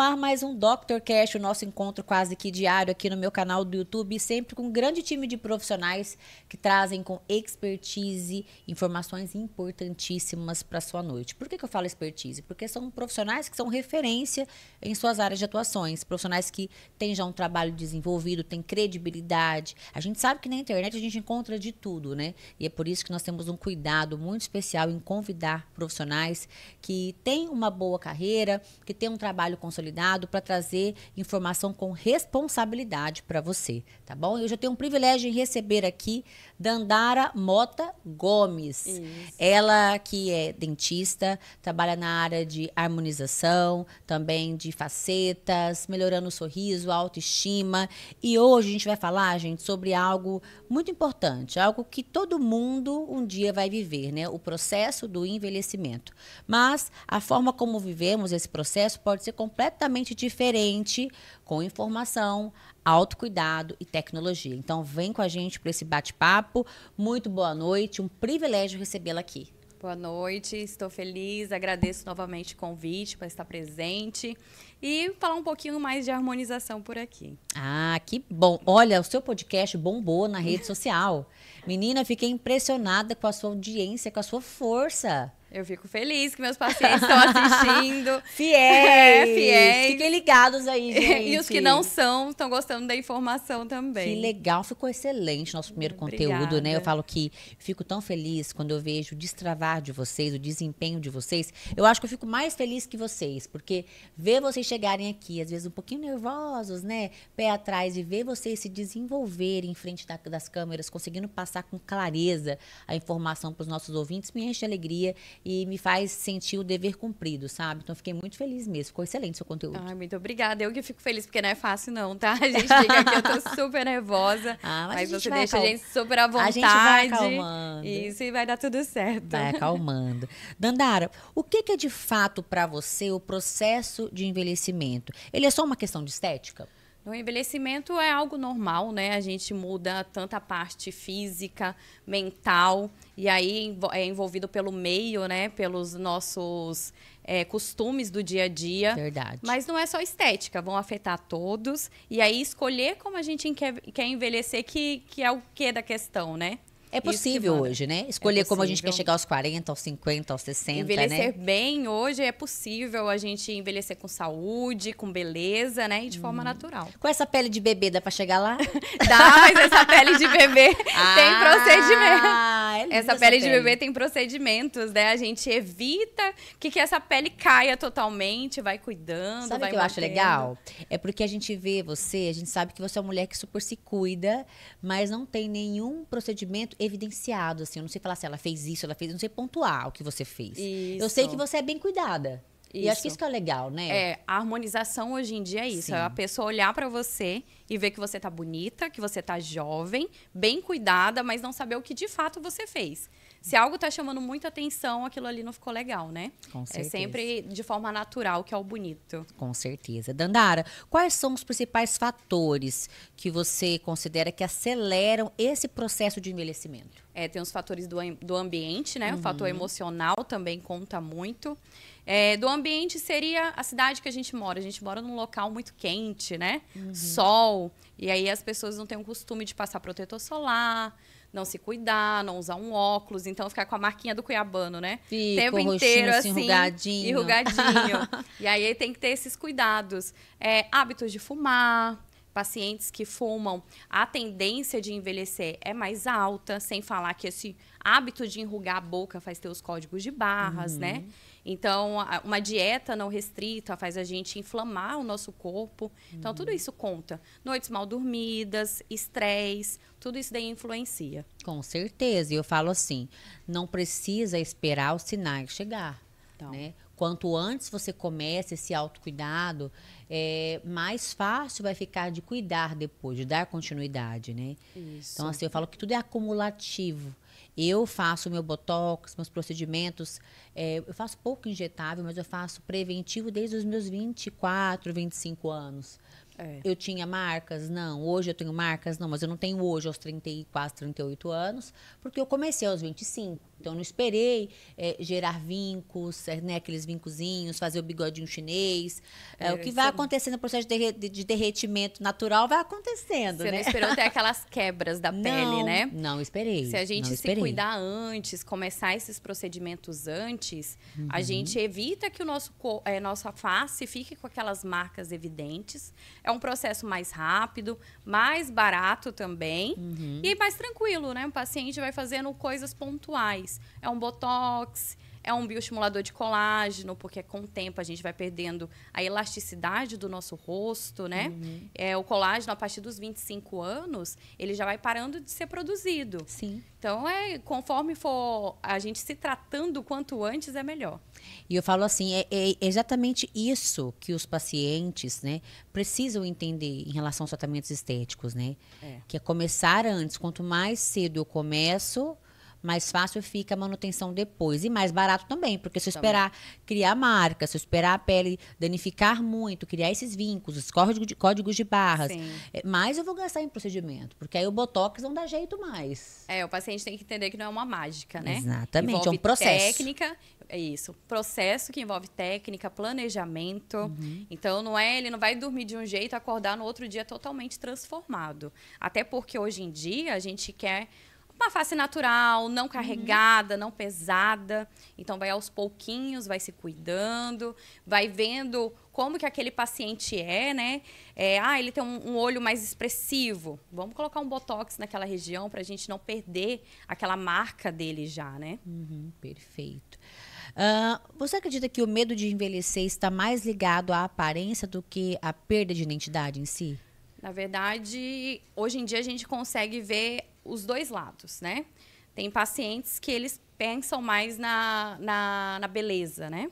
ar mais um Dr. Cash, o nosso encontro quase que diário aqui no meu canal do YouTube, sempre com um grande time de profissionais que trazem com expertise informações importantíssimas para sua noite. Por que eu falo expertise? Porque são profissionais que são referência em suas áreas de atuações, profissionais que têm já um trabalho desenvolvido, têm credibilidade. A gente sabe que na internet a gente encontra de tudo, né? E é por isso que nós temos um cuidado muito especial em convidar profissionais que têm uma boa carreira, que têm um trabalho consolidado para trazer informação com responsabilidade para você, tá bom? Eu já tenho um privilégio em receber aqui Dandara Mota Gomes. Isso. Ela que é dentista, trabalha na área de harmonização, também de facetas, melhorando o sorriso, a autoestima. E hoje a gente vai falar, gente, sobre algo muito importante, algo que todo mundo um dia vai viver, né? O processo do envelhecimento. Mas a forma como vivemos esse processo pode ser completamente diferente com informação, autocuidado e tecnologia. Então, vem com a gente para esse bate-papo. Muito boa noite, um privilégio recebê-la aqui. Boa noite, estou feliz, agradeço novamente o convite para estar presente e falar um pouquinho mais de harmonização por aqui. Ah, que bom. Olha, o seu podcast bombou na rede social. Menina, fiquei impressionada com a sua audiência, com a sua força. Eu fico feliz que meus pacientes estão assistindo. Fiéis! Fiéis. Fiquem ligados aí, gente. E os que não são, estão gostando da informação também. Que legal, ficou excelente nosso primeiro Obrigada. conteúdo, né? Eu falo que fico tão feliz quando eu vejo o destravar de vocês, o desempenho de vocês. Eu acho que eu fico mais feliz que vocês, porque ver vocês chegarem aqui, às vezes um pouquinho nervosos, né? Pé atrás, e ver vocês se desenvolverem em frente das câmeras, conseguindo passar com clareza a informação para os nossos ouvintes, me enche de alegria e me faz sentir o dever cumprido, sabe? Então, fiquei muito feliz mesmo. Ficou excelente o seu conteúdo. Ai, muito obrigada. Eu que fico feliz, porque não é fácil não, tá? A gente fica aqui, eu tô super nervosa. Mas você deixa a gente super à vontade. A gente vai acalmando. Isso, e vai dar tudo certo. Vai acalmando. Dandara, o que é de fato para você o processo de envelhecimento? Ele é só uma questão de estética? O envelhecimento é algo normal, né? A gente muda tanta parte física, mental, e aí é envolvido pelo meio, né? Pelos nossos costumes do dia a dia. Verdade. Mas não é só estética, vão afetar todos. E aí escolher como a gente quer envelhecer, que é o que da questão, né? É possível hoje, né? Escolher como a gente quer chegar aos 40, aos 50, aos 60, envelhecer né? bem hoje é possível a gente envelhecer com saúde, com beleza, né? E de forma natural. Com essa pele de bebê dá pra chegar lá? Dá, mas essa pele de bebê tem procedimento. É Essa pele de bebê tem procedimentos, né? A gente evita que essa pele caia totalmente, vai cuidando, Sabe o vai que eu acho mantendo. legal? É porque a gente vê você, a gente sabe que você é uma mulher que super se cuida, mas não tem nenhum procedimento evidenciado, assim. Eu não sei falar se ela fez isso, ela fez, eu não sei pontuar o que você fez. Isso. Eu sei que você é bem cuidada. E acho que Isso. isso que é legal, né? A harmonização hoje em dia é isso. Sim. É a pessoa olhar pra você e ver que você tá bonita, que você tá jovem, bem cuidada, mas não saber o que de fato você fez. Se algo tá chamando muita atenção, aquilo ali não ficou legal, né? Com certeza. É sempre de forma natural, que é o bonito. Com certeza. Dandara, quais são os principais fatores que você considera que aceleram esse processo de envelhecimento? Tem os fatores do ambiente, né? O fator emocional também conta muito. Do ambiente seria a cidade que a gente mora. A gente mora num local muito quente, né? Sol. E aí as pessoas não têm o costume de passar protetor solar, não se cuidar, não usar um óculos. Então, ficar com a marquinha do cuiabano, né? Fica o tempo o inteiro, rostinho assim, enrugadinho. enrugadinho. E aí tem que ter esses cuidados. Hábitos de fumar. Pacientes que fumam, a tendência de envelhecer é mais alta, sem falar que esse hábito de enrugar a boca faz ter os códigos de barras, né? Então, uma dieta não restrita faz a gente inflamar o nosso corpo. Então, tudo isso conta. Noites mal dormidas, estresse, tudo isso daí influencia. Com certeza. E eu falo assim, não precisa esperar os sinais chegar, né? Quanto antes você começa esse autocuidado, mais fácil vai ficar de cuidar depois, de dar continuidade, né? Isso. Então, assim, eu falo que tudo é acumulativo. Eu faço meu botox, meus procedimentos, eu faço pouco injetável, mas eu faço preventivo desde os meus 24, 25 anos. Eu tinha marcas? Não. Hoje eu tenho marcas? Não, mas eu não tenho hoje aos 34, 38 anos, porque eu comecei aos 25. Então, eu não esperei gerar vincos, né, aqueles vincozinhos, fazer o bigodinho chinês. O que vai acontecendo no processo de derretimento natural vai acontecendo, Você né? não esperou ter aquelas quebras da pele, né? Não esperei. Se a gente se cuidar antes, começar esses procedimentos antes, a gente evita que o nossa face fique com aquelas marcas evidentes. É um processo mais rápido, mais barato também e mais tranquilo, né? O paciente vai fazendo coisas pontuais. É um botox, é um bioestimulador de colágeno, porque com o tempo a gente vai perdendo a elasticidade do nosso rosto, né? O colágeno, a partir dos 25 anos, ele já vai parando de ser produzido. Sim. Então, conforme for a gente se tratando quanto antes, é melhor. E eu falo assim, é exatamente isso que os pacientes, né, precisam entender em relação aos tratamentos estéticos, né? Que é começar antes. Quanto mais cedo eu começo, mais fácil fica a manutenção depois. E mais barato também, porque se eu esperar criar marca, se eu esperar a pele danificar muito, criar esses vincos, os códigos de barras, mais eu vou gastar em procedimento, porque aí o botox não dá jeito mais. O paciente tem que entender que não é uma mágica, né? Exatamente, envolve é um processo. Técnica, é isso. Processo que envolve técnica, planejamento. Então, ele não vai dormir de um jeito e acordar no outro dia totalmente transformado. Até porque hoje em dia a gente quer uma face natural, não carregada, não pesada. Então, vai aos pouquinhos, vai se cuidando, vai vendo como que aquele paciente né? Ele tem um olho mais expressivo. Vamos colocar um botox naquela região para a gente não perder aquela marca dele já, né? Perfeito. Você acredita que o medo de envelhecer está mais ligado à aparência do que à perda de identidade em si? Na verdade, hoje em dia a gente consegue ver os dois lados, né? Tem pacientes que eles pensam mais na beleza, né?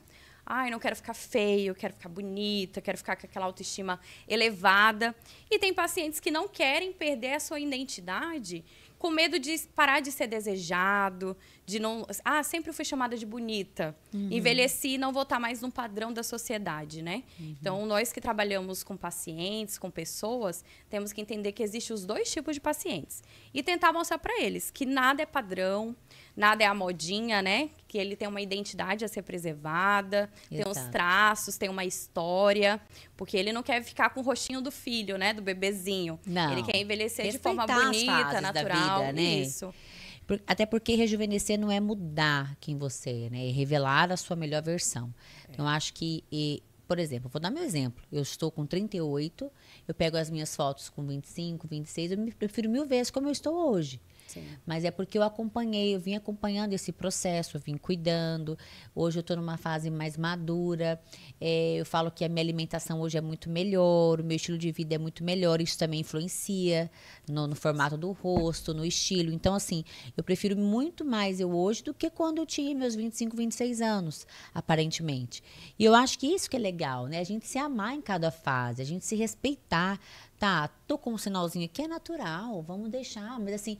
Eu não quero ficar feio, quero ficar bonita, quero ficar com aquela autoestima elevada. E tem pacientes que não querem perder a sua identidade com medo de parar de ser desejado, de não... sempre fui chamada de bonita. Envelheci e não vou estar mais num padrão da sociedade, né? Então, nós que trabalhamos com pacientes, com pessoas, temos que entender que existem os dois tipos de pacientes. E tentar mostrar para eles que nada é padrão, nada é a modinha, né? Que ele tem uma identidade a ser preservada, tem uns traços, tem uma história. Porque ele não quer ficar com o rostinho do filho, né? Do bebezinho. Não. Ele quer envelhecer de forma bonita, natural. Da vida, né? Isso. Até porque rejuvenescer não é mudar quem você é, né? É revelar a sua melhor versão. Então, eu acho que... por exemplo, vou dar meu exemplo. Eu estou com 38, eu pego as minhas fotos com 25, 26, eu me prefiro 1000 vezes como eu estou hoje. Sim. Mas é porque eu vim acompanhando esse processo, eu vim cuidando. Hoje eu estou numa fase mais madura. Eu falo que a minha alimentação hoje é muito melhor, o meu estilo de vida é muito melhor. Isso também influencia no formato do rosto, no estilo. Então, assim, eu prefiro muito mais eu hoje do que quando eu tinha meus 25, 26 anos, aparentemente. E eu acho que isso que é legal, né? A gente se amar em cada fase, a gente se respeitar. Tá, tô com um sinalzinho aqui, é natural, vamos deixar. Mas, assim...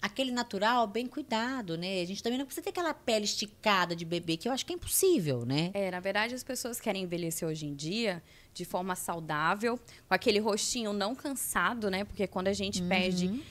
aquele natural, bem cuidado, né? A gente também não precisa ter aquela pele esticada de bebê, que eu acho que é impossível, né? Na verdade, as pessoas querem envelhecer hoje em dia de forma saudável, com aquele rostinho não cansado, né? Porque quando a gente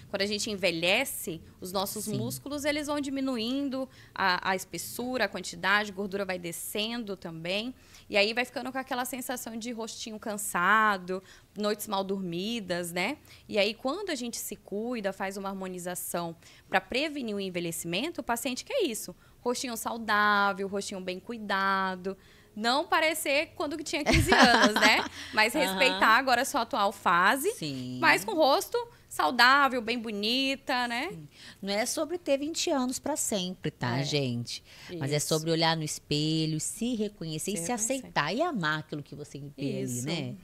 quando a gente envelhece, os nossos músculos, eles vão diminuindo a espessura, a quantidade, a gordura vai descendo também. E aí vai ficando com aquela sensação de rostinho cansado, noites mal dormidas, né? E aí, quando a gente se cuida, faz uma harmonização para prevenir o envelhecimento, o paciente quer isso. Rostinho saudável, rostinho bem cuidado. Não parecer quando tinha 15 anos, né? Mas respeitar agora a sua atual fase. Sim. Mas com o rosto saudável, bem bonita, né? Sim. Não é sobre ter 20 anos para sempre, tá, gente? Mas é sobre olhar no espelho, se reconhecer e se aceitar e amar aquilo que você vê ali, né?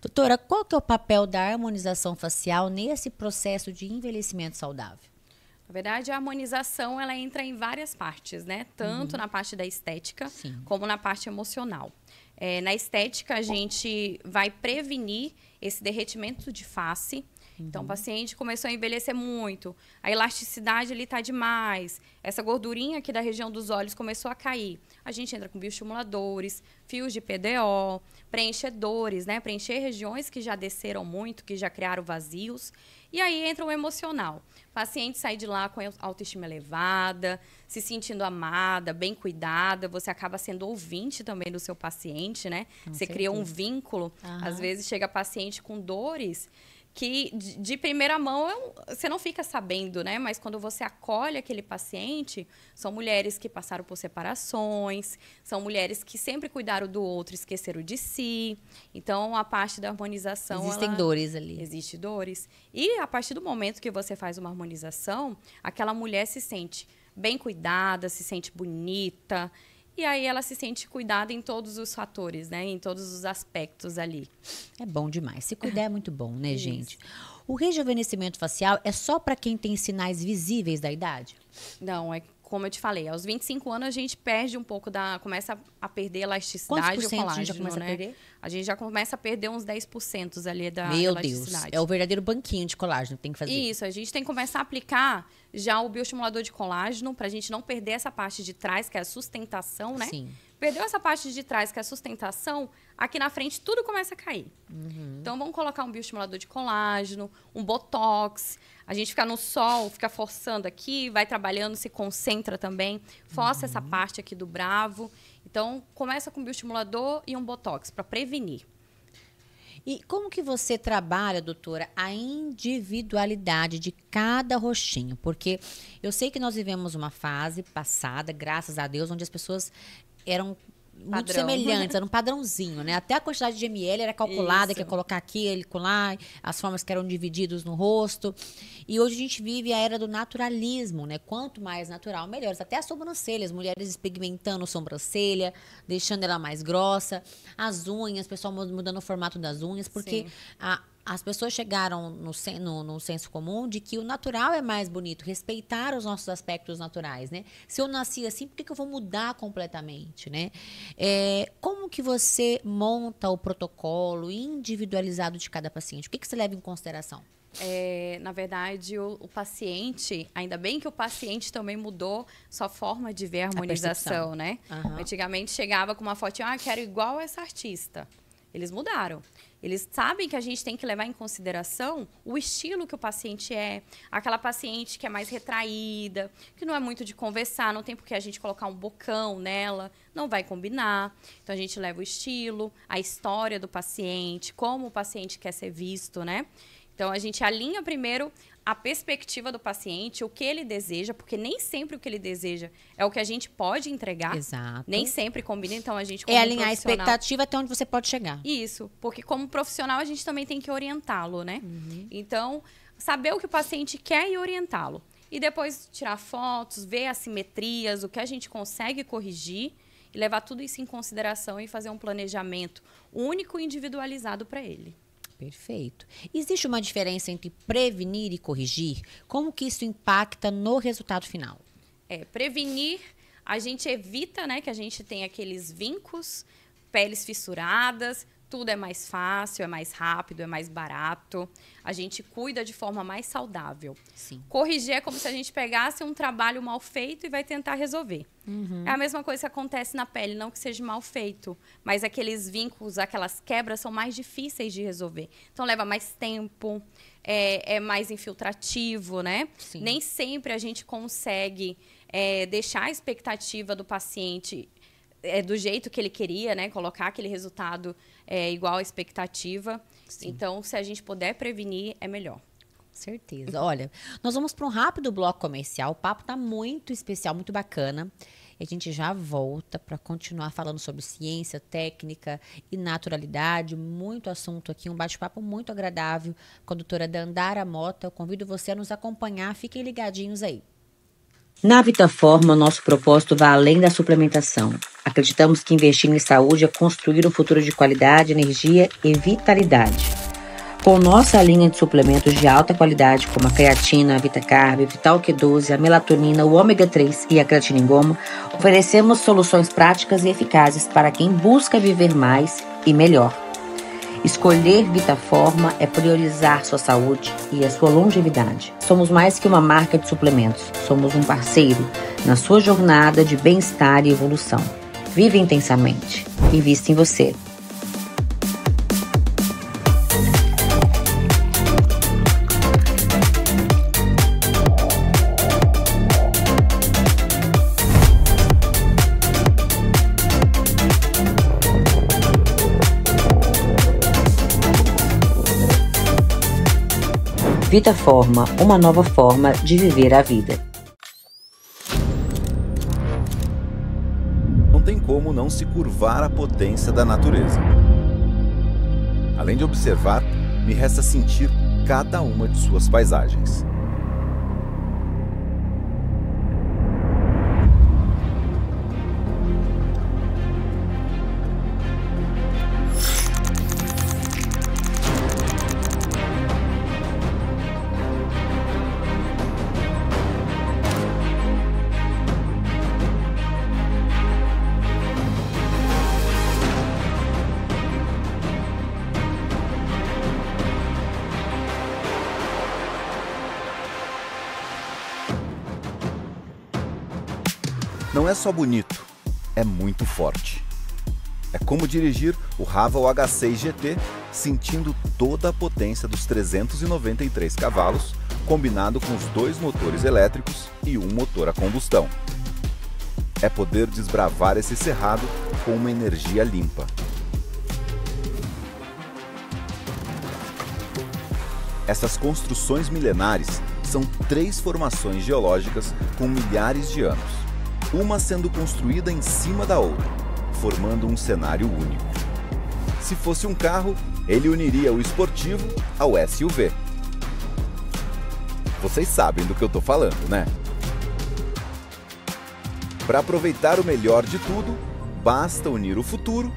Doutora, qual que é o papel da harmonização facial nesse processo de envelhecimento saudável? Na verdade, a harmonização, ela entra em várias partes, né? Tanto na parte da estética, como na parte emocional. Na estética, a gente vai prevenir esse derretimento de face. Então, o paciente começou a envelhecer muito, a elasticidade ali está demais, essa gordurinha aqui da região dos olhos começou a cair. A gente entra com bioestimuladores, fios de PDO, preenchedores, né? Preencher regiões que já desceram muito, que já criaram vazios. E aí entra o emocional. O paciente sai de lá com a autoestima elevada, se sentindo amada, bem cuidada. Você acaba sendo ouvinte também do seu paciente, né? Você cria um vínculo. Às vezes chega paciente com dores que de primeira mão você não fica sabendo, né? Mas quando você acolhe aquele paciente, são mulheres que passaram por separações, são mulheres que sempre cuidaram do outro, esqueceram de si. Então, a parte da harmonização... Existem dores ali. Existem dores. E a partir do momento que você faz uma harmonização, aquela mulher se sente bem cuidada, se sente bonita. E aí ela se sente cuidada em todos os fatores, né? Em todos os aspectos ali. É bom demais. Se cuidar é muito bom, né, gente? O rejuvenescimento facial é só para quem tem sinais visíveis da idade? Não, é como eu te falei, aos 25 anos a gente perde um pouco começa a perder a elasticidade do colágeno, a gente já começa a perder? A gente já começa a perder uns 10% ali da Meu elasticidade. Deus, é o verdadeiro banquinho de colágeno que tem que fazer. Isso, a gente tem que começar a aplicar já o bioestimulador de colágeno pra gente não perder essa parte de trás, que é a sustentação, né? Sim. Perdeu essa parte de trás, que é a sustentação, aqui na frente tudo começa a cair. Então, vamos colocar um bioestimulador de colágeno, um botox. A gente fica no sol, fica forçando aqui, vai trabalhando, se concentra também. Força essa parte aqui do bravo. Então, começa com um bioestimulador e um botox, para prevenir. E como que você trabalha, doutora, a individualidade de cada rostinho? Porque eu sei que nós vivemos uma fase passada, graças a Deus, onde as pessoas eram muito semelhantes, era um padrãozinho, né? Até a quantidade de ml era calculada, que ia colocar aqui, ele colar, as formas que eram divididas no rosto. E hoje a gente vive a era do naturalismo, né? Quanto mais natural, melhor. Até as sobrancelhas, mulheres despigmentando a sobrancelha, deixando ela mais grossa. As unhas, o pessoal mudando o formato das unhas, porque as pessoas chegaram no senso comum de que o natural é mais bonito, respeitar os nossos aspectos naturais, né? Se eu nasci assim, por que eu vou mudar completamente, né? Como que você monta o protocolo individualizado de cada paciente? O que você leva em consideração? Na verdade, o paciente, ainda bem que o paciente também mudou sua forma de ver a harmonização, né? Antigamente chegava com uma foto, quero igual essa artista. Eles mudaram. Eles sabem que a gente tem que levar em consideração o estilo que o paciente é. Aquela paciente que é mais retraída, que não é muito de conversar, não tem por que a gente colocar um bocão nela, não vai combinar. Então, a gente leva o estilo, a história do paciente, como o paciente quer ser visto, né? Então, a gente alinha primeiro a perspectiva do paciente, o que ele deseja, porque nem sempre o que ele deseja é o que a gente pode entregar. Exato. Nem sempre combina, então a gente como alinhar a expectativa até onde você pode chegar. Isso, porque como profissional a gente também tem que orientá-lo, né? Então, saber o que o paciente quer e orientá-lo. E depois tirar fotos, ver assimetrias, o que a gente consegue corrigir e levar tudo isso em consideração e fazer um planejamento único e individualizado para ele. Perfeito. Existe uma diferença entre prevenir e corrigir? Como que isso impacta no resultado final? Prevenir, a gente evita, né, que a gente tenha aqueles vincos, peles fissuradas, tudo é mais fácil, é mais rápido, é mais barato. A gente cuida de forma mais saudável. Sim. Corrigir é como se a gente pegasse um trabalho mal feito e vai tentar resolver. É a mesma coisa que acontece na pele, não que seja mal feito, mas aqueles vínculos, aquelas quebras são mais difíceis de resolver. Então, leva mais tempo, é mais infiltrativo, né? Sim. Nem sempre a gente consegue deixar a expectativa do paciente do jeito que ele queria, né? Colocar aquele resultado igual à expectativa. Sim. Então, se a gente puder prevenir, é melhor. Certeza. Olha, nós vamos para um rápido bloco comercial. O papo tá muito especial, muito bacana. E a gente já volta para continuar falando sobre ciência, técnica e naturalidade. Muito assunto aqui, um bate-papo muito agradável com a doutora Dandara Mota. Eu convido você a nos acompanhar. Fiquem ligadinhos aí. Na Vitaforma, nosso propósito vai além da suplementação. Acreditamos que investir em saúde é construir um futuro de qualidade, energia e vitalidade. Com nossa linha de suplementos de alta qualidade, como a creatina, a VitaCarb, a Vital Q12, a melatonina, o ômega 3 e a creatina em goma, oferecemos soluções práticas e eficazes para quem busca viver mais e melhor. Escolher Vitaforma é priorizar sua saúde e a sua longevidade. Somos mais que uma marca de suplementos, somos um parceiro na sua jornada de bem-estar e evolução. Vive intensamente. Invista em você. Vitaforma, uma nova forma de viver a vida. Não tem como não se curvar à potência da natureza. Além de observar, me resta sentir cada uma de suas paisagens. Não é só bonito, é muito forte. É como dirigir o Haval H6 GT sentindo toda a potência dos 393 cavalos, combinado com os 2 motores elétricos e um motor a combustão. É poder desbravar esse cerrado com uma energia limpa. Essas construções milenares são 3 formações geológicas com milhares de anos, uma sendo construída em cima da outra, formando um cenário único. Se fosse um carro, ele uniria o esportivo ao SUV. Vocês sabem do que eu tô falando, né? Para aproveitar o melhor de tudo, basta unir o futuro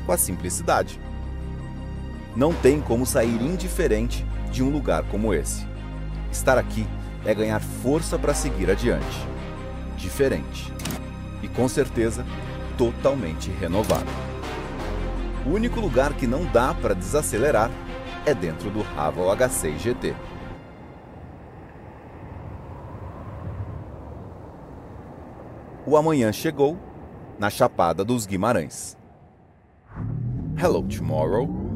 com a simplicidade. Não tem como sair indiferente de um lugar como esse. Estar aqui é ganhar força para seguir adiante. Diferente. E com certeza, totalmente renovado. O único lugar que não dá para desacelerar é dentro do Haval H6 GT. O amanhã chegou na Chapada dos Guimarães. Hello, tomorrow.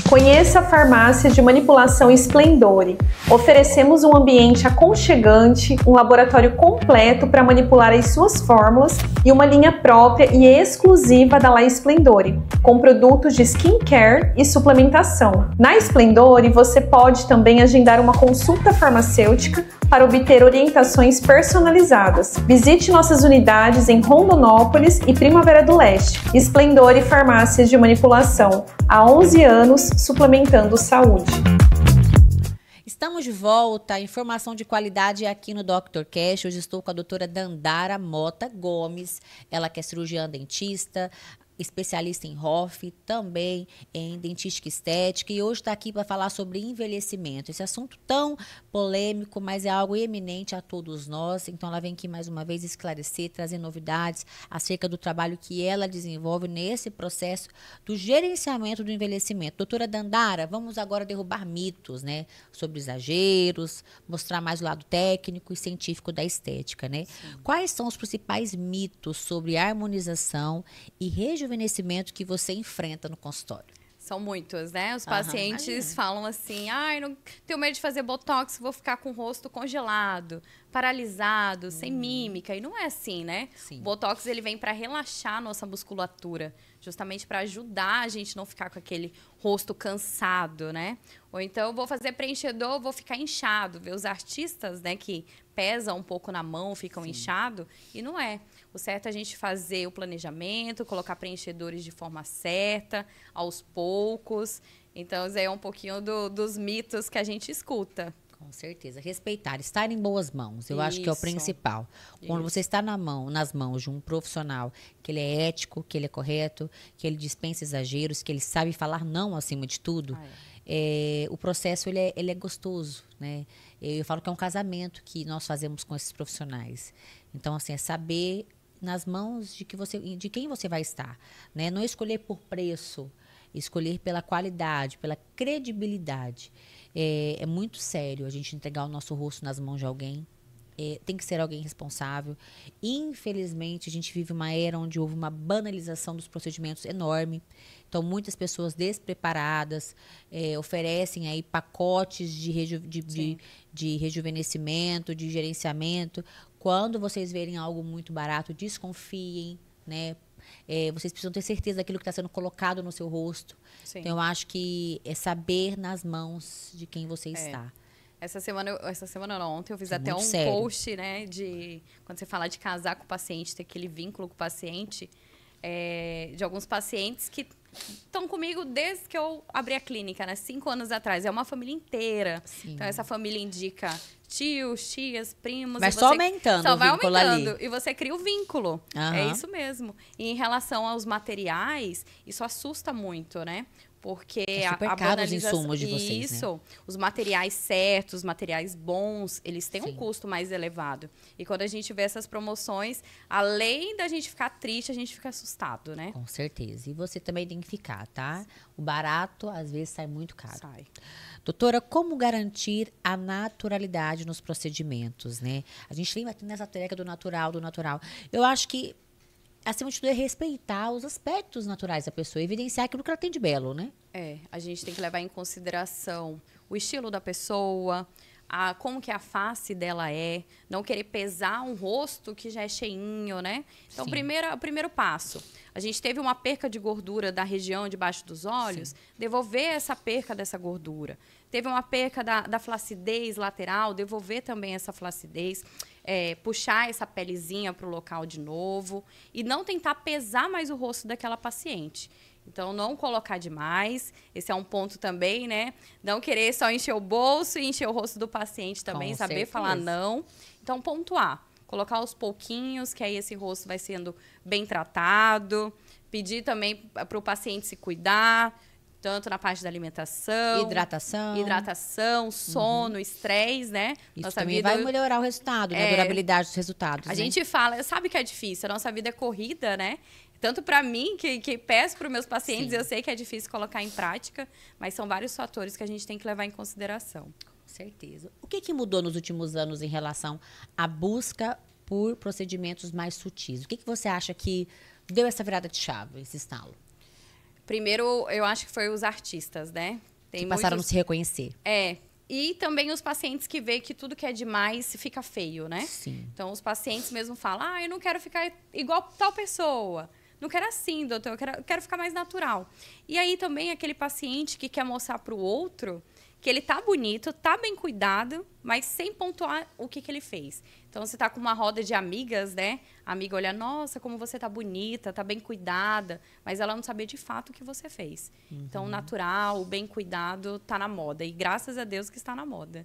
Conheça a farmácia de manipulação Splendore. Oferecemos um ambiente aconchegante, um laboratório completo para manipular as suas fórmulas e uma linha própria e exclusiva da La Splendore, com produtos de skincare e suplementação. Na Splendore, você pode também agendar uma consulta farmacêutica para obter orientações personalizadas. Visite nossas unidades em Rondonópolis e Primavera do Leste. Splendore Farmácias de Manipulação. Há 11 anos, suplementando saúde. Estamos de volta, informação de qualidade aqui no Dr. Cash. Hoje estou com a doutora Dandara Mota Gomes, ela que é cirurgiã dentista, especialista em ROF, também em dentística estética, e hoje está aqui para falar sobre envelhecimento. Esse assunto tão polêmico, mas é algo eminente a todos nós. Então ela vem aqui mais uma vez esclarecer, trazer novidades acerca do trabalho que ela desenvolve nesse processo do gerenciamento do envelhecimento. Doutora Dandara, vamos agora derrubar mitos, né, sobre exageros, mostrar mais o lado técnico e científico da estética, né? Sim. Quais são os principais mitos sobre harmonização e rejuvenescimento que você enfrenta no consultório? São muitos, né? Os pacientes falam assim, ai, não tenho medo de fazer botox, vou ficar com o rosto congelado, paralisado, sem mímica. E não é assim, né? Sim. O botox, ele vem para relaxar a nossa musculatura, justamente para ajudar a gente não ficar com aquele rosto cansado, né? Ou então, vou fazer preenchedor, vou ficar inchado. Ver os artistas, né, que pesam um pouco na mão, ficam inchados, e não é. O certo é a gente fazer o planejamento, colocar preenchedores de forma certa, aos poucos. Então, isso aí é um pouquinho dos mitos que a gente escuta. Com certeza. Respeitar, estar em boas mãos, eu acho que é o principal. Quando você está nas mãos de um profissional, que ele é ético, que ele é correto, que ele dispensa exageros, que ele sabe falar não acima de tudo, o processo ele é gostoso, né? Eu falo que é um casamento que nós fazemos com esses profissionais. Então, assim, é saber nas mãos de quem você vai estar, né? Não escolher por preço. escolher pela qualidade, pela credibilidade. É muito sério a gente entregar o nosso rosto nas mãos de alguém. Tem que ser alguém responsável. Infelizmente, a gente vive uma era onde houve uma banalização dos procedimentos enorme. Então, muitas pessoas despreparadas oferecem aí pacotes de rejuvenescimento, de gerenciamento. Quando vocês verem algo muito barato, desconfiem, né? Vocês precisam ter certeza daquilo que está sendo colocado no seu rosto. Sim. Então, eu acho que é saber nas mãos de quem você está. Essa semana não, ontem eu fiz Isso é até um muito sério. post, né, de quando você fala de casar com o paciente, ter aquele vínculo com o paciente, de alguns pacientes que estão comigo desde que eu abri a clínica, né, 5 anos atrás. É uma família inteira. Sim. Então, essa família indica tios, tias, primos. Vai e só aumentando só o vai vínculo aumentando. ali. E você cria o vínculo. Aham. É isso mesmo. E em relação aos materiais, isso assusta muito, né? Porque É super caro os insumos de vocês, né? Isso. Os materiais certos, os materiais bons, eles têm um Sim. custo mais elevado. E quando a gente vê essas promoções, além da gente ficar triste, a gente fica assustado, né? Com certeza. E você também tem que ficar, tá? O barato, às vezes, sai muito caro. Sai. Doutora, como garantir a naturalidade nos procedimentos, né? A gente lembra nessa teca do natural, do natural. Eu acho que, acima de tudo, é respeitar os aspectos naturais da pessoa, evidenciar aquilo que ela tem de belo, né? A gente tem que levar em consideração o estilo da pessoa, como que a face dela é, não querer pesar um rosto que já é cheinho, né? Então, Sim. o primeiro passo, a gente teve uma perca de gordura da região debaixo dos olhos, devolver essa perca dessa gordura. Teve uma perca da flacidez lateral, devolver também essa flacidez, puxar essa pelezinha para o local de novo e não tentar pesar mais o rosto daquela paciente. Então, não colocar demais. Esse é um ponto também, né? Não querer só encher o bolso e encher o rosto do paciente também. Com saber certeza. falar não. Então, pontuar. Colocar aos pouquinhos, que aí esse rosto vai sendo bem tratado. Pedir também para o paciente se cuidar, tanto na parte da alimentação. Hidratação, sono, estresse, né? Isso também vai melhorar o resultado, né? A durabilidade dos resultados. A né? gente fala, sabe que é difícil, a nossa vida é corrida, né? Tanto para mim, que peço para os meus pacientes, Sim. eu sei que é difícil colocar em prática, mas são vários fatores que a gente tem que levar em consideração. Com certeza. O que mudou nos últimos anos em relação à busca por procedimentos mais sutis? O que você acha que deu essa virada de chave, esse estalo? Primeiro, eu acho que foi os artistas, né? Que passaram a não se reconhecer. E também os pacientes que veem que tudo que é demais fica feio, né? Sim. Então, os pacientes mesmo falam, eu não quero ficar igual tal pessoa. Não quero assim, doutor, eu quero ficar mais natural. E aí também aquele paciente que quer mostrar para o outro que ele tá bonito, tá bem cuidado, mas sem pontuar o que ele fez. Então, você tá com uma roda de amigas, né? A amiga olha, nossa, como você tá bonita, tá bem cuidada, mas ela não sabia de fato o que você fez. Então, o natural, o bem cuidado tá na moda. E graças a Deus que está na moda.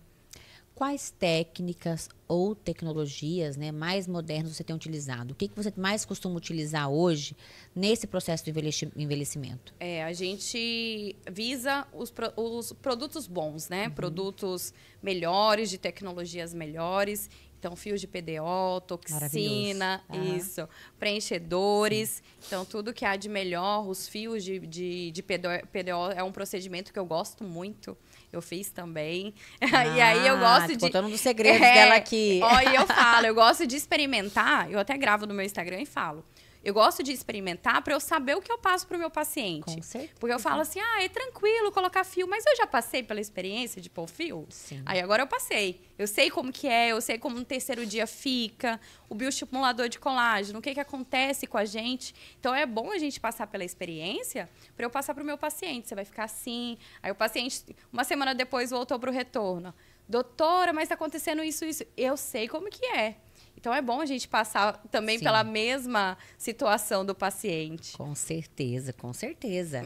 Quais técnicas ou tecnologias, né, mais modernas você tem utilizado? O que você mais costuma utilizar hoje nesse processo de envelhecimento? A gente visa os produtos bons, né? Produtos melhores, de tecnologias melhores. Então, fios de PDO, toxina, isso, preenchedores. Então, tudo que há de melhor, os fios de PDO é um procedimento que eu gosto muito. Eu fiz também. E aí eu gosto de... contando um dos segredos dela aqui. E eu falo, eu gosto de experimentar. Eu até gravo no meu Instagram e falo. Eu gosto de experimentar para eu saber o que eu passo para o meu paciente. Com certeza. Porque eu falo assim, é tranquilo colocar fio, mas eu já passei pela experiência de pôr fio. Sim. Aí agora eu passei. Eu sei como que é, eu sei como no terceiro dia fica, o bioestimulador de colágeno, o que acontece com a gente. Então é bom a gente passar pela experiência para eu passar para o meu paciente. Você vai ficar assim. Aí o paciente, uma semana depois, voltou para o retorno. Doutora, mas está acontecendo isso. Eu sei como que é. Então, é bom a gente passar também pela mesma situação do paciente. Com certeza, com certeza.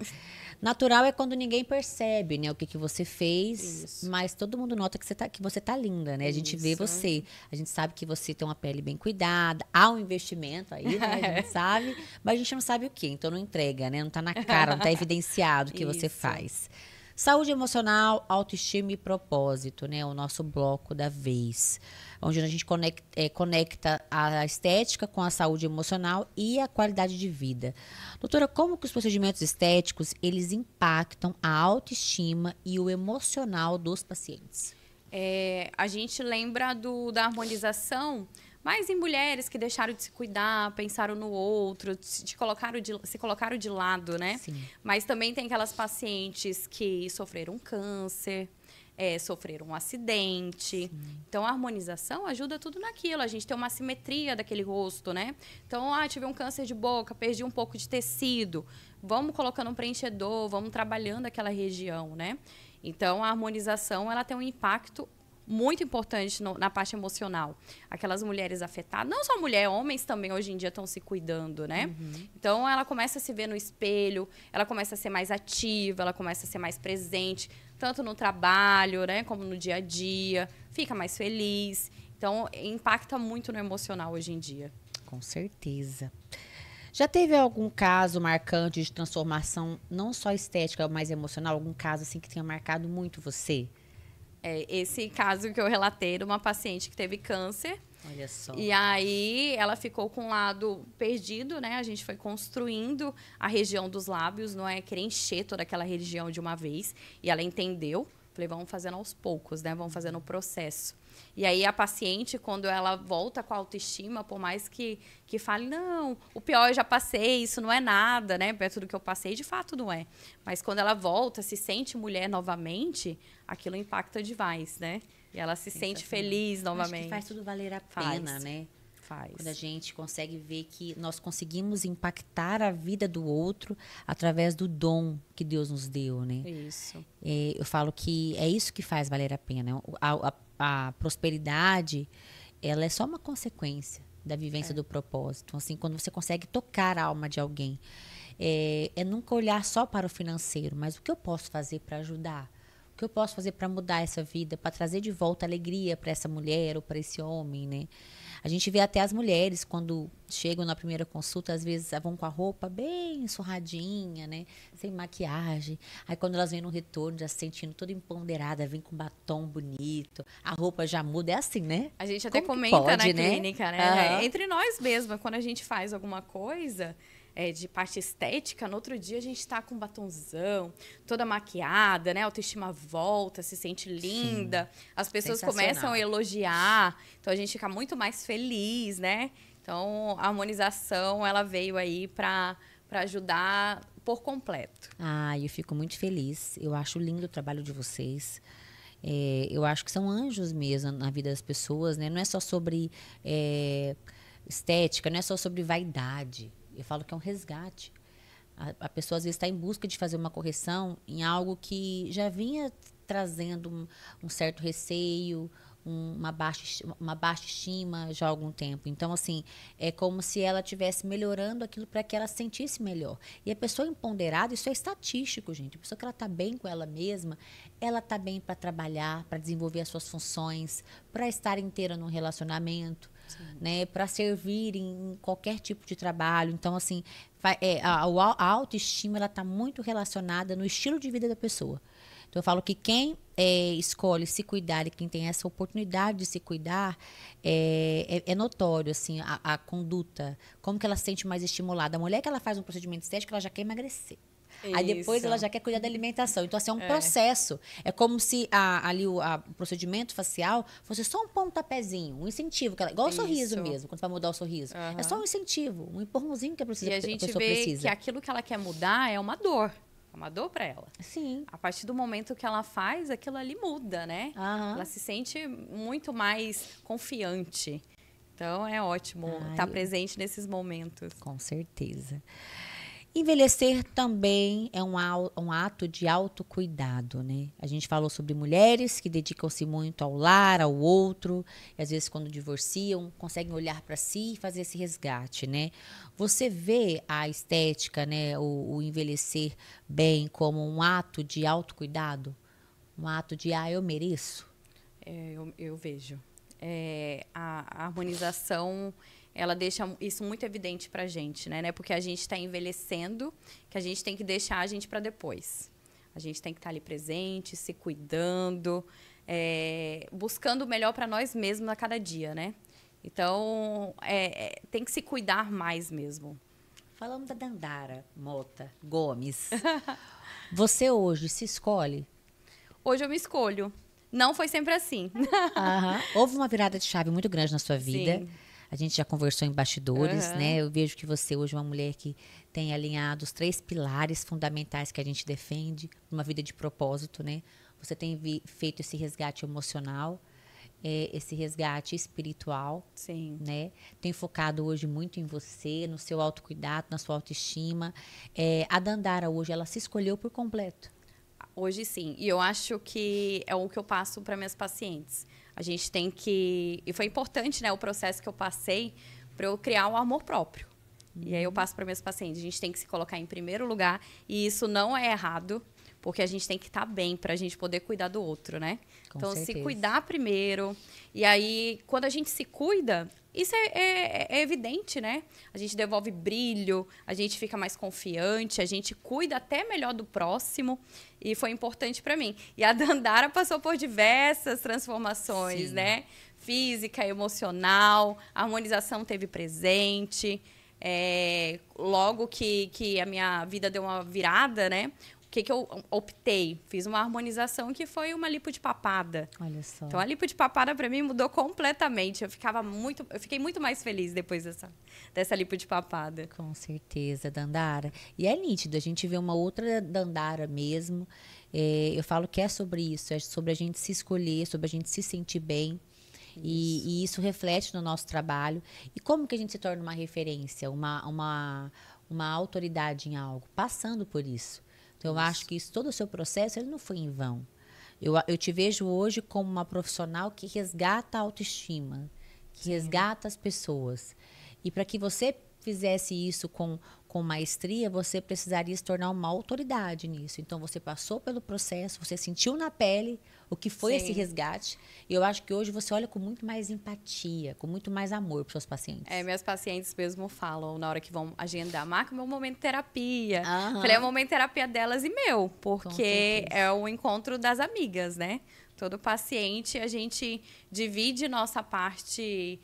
Natural é quando ninguém percebe, né, o que você fez, mas todo mundo nota que você tá linda, né? A gente vê você, a gente sabe que você tem uma pele bem cuidada, há um investimento aí, né? A gente sabe, mas a gente não sabe o quê, então não entrega, né? Não tá na cara, não tá evidenciado o que você faz. Saúde emocional, autoestima e propósito, né? O nosso bloco da vez. Onde a gente conecta a estética com a saúde emocional e a qualidade de vida. Doutora, como que os procedimentos estéticos, eles impactam a autoestima e o emocional dos pacientes? A gente lembra da harmonização, mas em mulheres que deixaram de se cuidar, pensaram no outro, se colocaram de lado, né? Sim. Mas também tem aquelas pacientes que sofreram câncer, sofreram um acidente. Sim. Então, a harmonização ajuda tudo naquilo. A gente tem uma simetria daquele rosto, né? Então, tive um câncer de boca, perdi um pouco de tecido. Vamos colocando um preenchedor, vamos trabalhando aquela região, né? Então, a harmonização, ela tem um impacto muito importante na parte emocional. Aquelas mulheres afetadas, não só mulher, homens também hoje em dia estão se cuidando, né? Uhum. Então, ela começa a se ver no espelho, ela começa a ser mais ativa, ela começa a ser mais presente, tanto no trabalho, né, como no dia a dia, fica mais feliz. Então, impacta muito no emocional hoje em dia. Com certeza. Já teve algum caso marcante de transformação, não só estética, mas emocional? Algum caso assim que tenha marcado muito você? Esse caso que eu relatei de uma paciente que teve câncer. Olha só. E aí ela ficou com um lado perdido, né? A gente foi construindo a região dos lábios, não é querer encher toda aquela região de uma vez. E ela entendeu. Falei, vamos fazendo aos poucos, né? Vamos fazendo o processo. E aí a paciente, quando ela volta com a autoestima, por mais que fale, não, o pior eu já passei, isso não é nada, né? Perto do que eu passei, de fato não é. Mas quando ela volta, se sente mulher novamente, aquilo impacta demais, né? E ela se sente feliz novamente. Acho que faz tudo valer a pena, né? Faz. Quando a gente consegue ver que nós conseguimos impactar a vida do outro através do dom que Deus nos deu, né? Isso. Eu falo que é isso que faz valer a pena. A prosperidade, ela é só uma consequência da vivência do propósito. Então, assim, quando você consegue tocar a alma de alguém, é nunca olhar só para o financeiro, mas o que eu posso fazer para ajudar? O que eu posso fazer para mudar essa vida, para trazer de volta alegria para essa mulher ou para esse homem, né? A gente vê até as mulheres, quando chegam na primeira consulta, às vezes vão com a roupa bem surradinha, né? Sem maquiagem. Aí quando elas vêm no retorno, já se sentindo toda empoderada, vem com batom bonito, a roupa já muda. É assim, né? A gente até Como comenta pode, na né? clínica, né? Entre nós mesma, quando a gente faz alguma coisa de parte estética, no outro dia a gente tá com um batonzão, toda maquiada, né? A autoestima volta, se sente linda. Sim. As pessoas começam a elogiar, então a gente fica muito mais feliz, né? Então, a harmonização, ela veio aí para ajudar por completo. Eu fico muito feliz. Eu acho lindo o trabalho de vocês. Eu acho que são anjos mesmo na vida das pessoas, né? Não é só sobre estética, não é só sobre vaidade. Eu falo que é um resgate. A pessoa, às vezes, está em busca de fazer uma correção em algo que já vinha trazendo um certo receio, uma baixa estima já há algum tempo. Então, assim, é como se ela estivesse melhorando aquilo para que ela se sentisse melhor. E a pessoa empoderada, isso é estatístico, gente. A pessoa que ela está bem com ela mesma, ela está bem para trabalhar, para desenvolver as suas funções, para estar inteira num relacionamento, né, para servir em qualquer tipo de trabalho. Então, assim, a autoestima ela está muito relacionada no estilo de vida da pessoa. Então, eu falo que quem escolhe se cuidar e quem tem essa oportunidade de se cuidar, é notório, assim, a conduta, como que ela se sente mais estimulada. A mulher que ela faz um procedimento estético, ela já quer emagrecer. Isso. Aí depois ela já quer cuidar da alimentação. Então, assim, é um processo. É como se o procedimento facial fosse só um pontapézinho, um incentivo. Igual o sorriso mesmo, quando vai mudar o sorriso. Uhum. É só um incentivo, um empurrãozinho que a pessoa precisa. E a gente vê que aquilo que ela quer mudar é uma dor. É uma dor para ela. Sim. A partir do momento que ela faz, aquilo ali muda, né? Uhum. Ela se sente muito mais confiante. Então, é ótimo estar presente nesses momentos. Com certeza. Envelhecer também é um ato de autocuidado, né? A gente falou sobre mulheres que dedicam-se muito ao lar, ao outro, e às vezes quando divorciam, conseguem olhar para si e fazer esse resgate, né? Você vê a estética, né, o envelhecer bem como um ato de autocuidado? Um ato de, eu mereço? Eu vejo. A harmonização, ela deixa isso muito evidente pra gente, né? Porque a gente está envelhecendo, que a gente tem que deixar a gente para depois. A gente tem que estar ali presente, se cuidando, buscando o melhor para nós mesmos a cada dia, né? Então, tem que se cuidar mais mesmo. Falando da Dandara Mota Gomes, você hoje se escolhe? Hoje eu me escolho. Não foi sempre assim. Houve uma virada de chave muito grande na sua vida. Sim. A gente já conversou em bastidores, né? Eu vejo que você hoje é uma mulher que tem alinhado os 3 pilares fundamentais que a gente defende, uma vida de propósito, né? Você tem feito esse resgate emocional, esse resgate espiritual, Sim. né? Tem focado hoje muito em você, no seu autocuidado, na sua autoestima. A Dandara hoje, ela se escolheu por completo. Hoje sim. E eu acho que é o que eu passo para minhas pacientes. A gente tem que... E foi importante, né, o processo que eu passei para eu criar o amor próprio. E aí eu passo para minhas pacientes. A gente tem que se colocar em primeiro lugar. E isso não é errado, porque a gente tem que estar bem para a gente poder cuidar do outro, né? Com então, certeza. se cuidar primeiro. E aí, quando a gente se cuida, isso é evidente, né? A gente devolve brilho, a gente fica mais confiante, a gente cuida até melhor do próximo. E foi importante para mim. E a Dandara passou por diversas transformações, Sim. né? Física, emocional, a harmonização teve presente. Logo que a minha vida deu uma virada, né? O que eu optei? Fiz uma harmonização que foi uma lipo de papada. Olha só. Então, a lipo de papada, para mim, mudou completamente. Eu fiquei muito mais feliz depois dessa lipo de papada. Com certeza, Dandara. E é nítido, a gente vê uma outra Dandara mesmo. Eu falo que é sobre isso, é sobre a gente se escolher, sobre a gente se sentir bem. E isso reflete no nosso trabalho. E como que a gente se torna uma referência, uma autoridade em algo? Passando por isso. Então, eu acho que todo o seu processo ele não foi em vão. Eu te vejo hoje como uma profissional que resgata a autoestima, que resgata as pessoas. E para que você fizesse isso com maestria, você precisaria se tornar uma autoridade nisso. Então, você passou pelo processo, você sentiu na pele o que foi esse resgate. E eu acho que hoje você olha com muito mais empatia, com muito mais amor para os seus pacientes. Minhas pacientes mesmo falam, na hora que vão agendar, marca meu momento de terapia. Falei, é o momento de terapia delas e meu, porque é o encontro das amigas, né? Todo paciente, a gente divide nossa parte...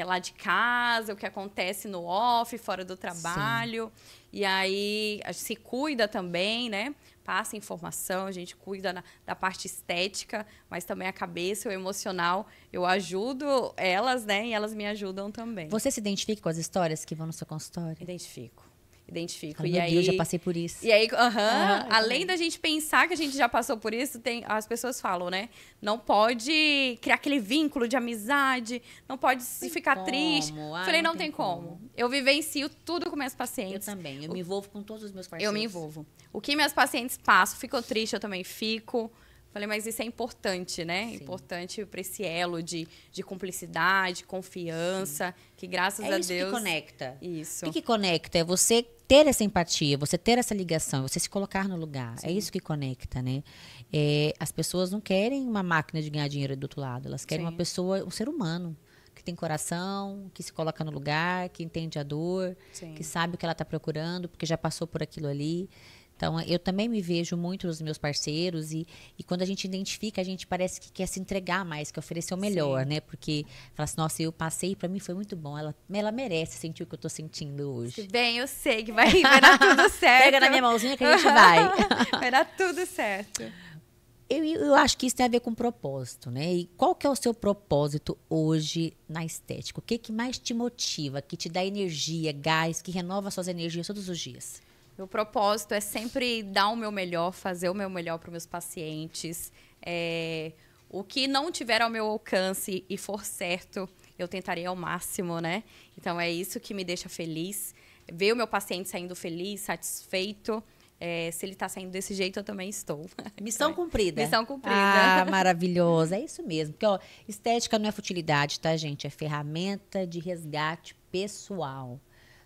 lá de casa, o que acontece no off, fora do trabalho. Sim. E aí, a gente se cuida também, né? Passa informação, a gente cuida da parte estética, mas também a cabeça, o emocional. Eu ajudo elas, né? E elas me ajudam também. Você se identifica com as histórias que vão no seu consultório? Identifico. Meu Deus, já passei por isso. E aí, além da gente pensar que a gente já passou por isso, as pessoas falam, né? Não pode criar aquele vínculo de amizade, não pode ficar triste. Falei, não tem como. Eu vivencio tudo com minhas pacientes. Eu também. Eu me envolvo com todos os meus parceiros. Eu me envolvo. O que minhas pacientes passam, ficou triste, eu também fico. Falei, mas isso é importante, né? Sim. Importante para esse elo de cumplicidade, confiança, que graças a Deus... É isso que conecta. Isso. O que conecta é você ter essa empatia, você ter essa ligação, você se colocar no lugar. Sim. É isso que conecta, né? As pessoas não querem uma máquina de ganhar dinheiro do outro lado. Elas querem uma pessoa, um ser humano, que tem coração, que se coloca no lugar, que entende a dor, que sabe o que ela está procurando, porque já passou por aquilo ali. Então, eu também me vejo muito nos meus parceiros e quando a gente identifica, a gente parece que quer se entregar mais, quer oferecer o melhor, né? Porque fala assim, nossa, eu passei, pra mim foi muito bom. Ela merece sentir o que eu tô sentindo hoje. Bem, eu sei que vai dar tudo certo. Pega na minha mãozinha que a gente vai. Vai dar tudo certo. Eu acho que isso tem a ver com propósito, né? E qual que é o seu propósito hoje na estética? O que mais te motiva, que te dá energia, gás, que renova suas energias todos os dias? Meu propósito é sempre dar o meu melhor, fazer o meu melhor para os meus pacientes. O que não tiver ao meu alcance e for certo, eu tentarei ao máximo, né? Então, é isso que me deixa feliz. Ver o meu paciente saindo feliz, satisfeito. Se ele está saindo desse jeito, eu também estou. Missão cumprida. Missão cumprida. Ah, maravilhoso. É isso mesmo. Porque, ó, estética não é futilidade, tá, gente? É ferramenta de resgate pessoal.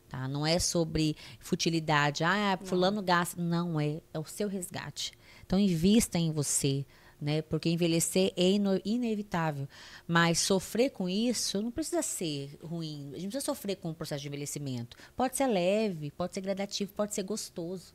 Tá? Não é sobre futilidade. Fulano gasta. Não é. É o seu resgate. Então, invista em você, né? Porque envelhecer é inevitável. Mas sofrer com isso não precisa ser ruim. A gente não precisa sofrer com o processo de envelhecimento. Pode ser leve, pode ser gradativo, pode ser gostoso.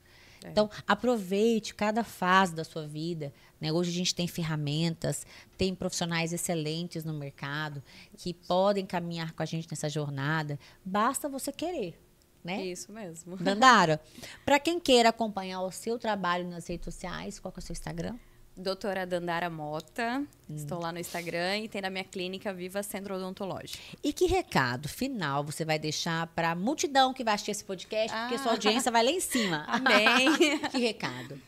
Então, aproveite cada fase da sua vida, né? Hoje a gente tem ferramentas, tem profissionais excelentes no mercado que podem caminhar com a gente nessa jornada. Basta você querer, né? Isso mesmo. Dandara, para quem queira acompanhar o seu trabalho nas redes sociais, qual que é o seu Instagram? Doutora Dandara Mota, estou lá no Instagram e tem na minha clínica Viva Centro Odontológico. E que recado final você vai deixar para a multidão que vai assistir esse podcast, porque sua audiência vai lá em cima. Amém. Que recado?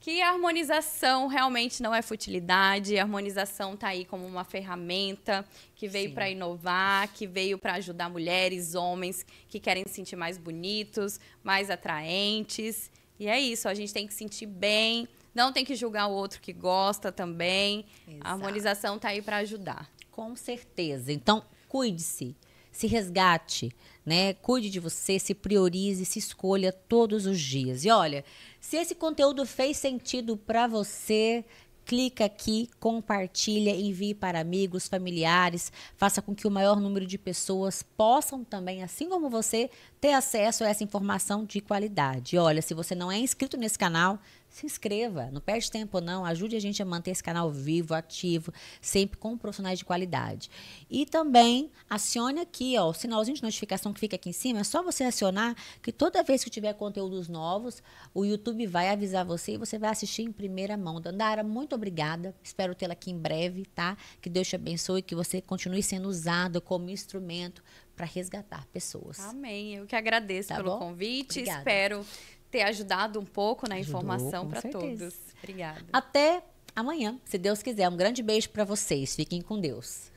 Que a harmonização realmente não é futilidade, a harmonização está aí como uma ferramenta que veio para inovar, que veio para ajudar mulheres, homens que querem se sentir mais bonitos, mais atraentes. E é isso, a gente tem que se sentir bem, não tem que julgar o outro que gosta também. Exato. A harmonização está aí para ajudar. Com certeza. Então, cuide-se, se resgate, né? Cuide de você, se priorize, se escolha todos os dias. E olha, se esse conteúdo fez sentido para você, clica aqui, compartilha, envie para amigos, familiares, faça com que o maior número de pessoas possam também, assim como você, ter acesso a essa informação de qualidade. E olha, se você não é inscrito nesse canal, se inscreva, não perde tempo não, ajude a gente a manter esse canal vivo, ativo, sempre com profissionais de qualidade. E também acione aqui, ó, o sinalzinho de notificação que fica aqui em cima, é só você acionar que toda vez que tiver conteúdos novos, o YouTube vai avisar você e você vai assistir em primeira mão. Dandara, muito obrigada, espero tê-la aqui em breve, tá? Que Deus te abençoe e que você continue sendo usado como instrumento para resgatar pessoas. Amém, eu que agradeço pelo convite, Obrigada. Espero ter ajudado um pouco na Ajudou, informação com para certeza. todos. Obrigada. Até amanhã, se Deus quiser. Um grande beijo para vocês. Fiquem com Deus.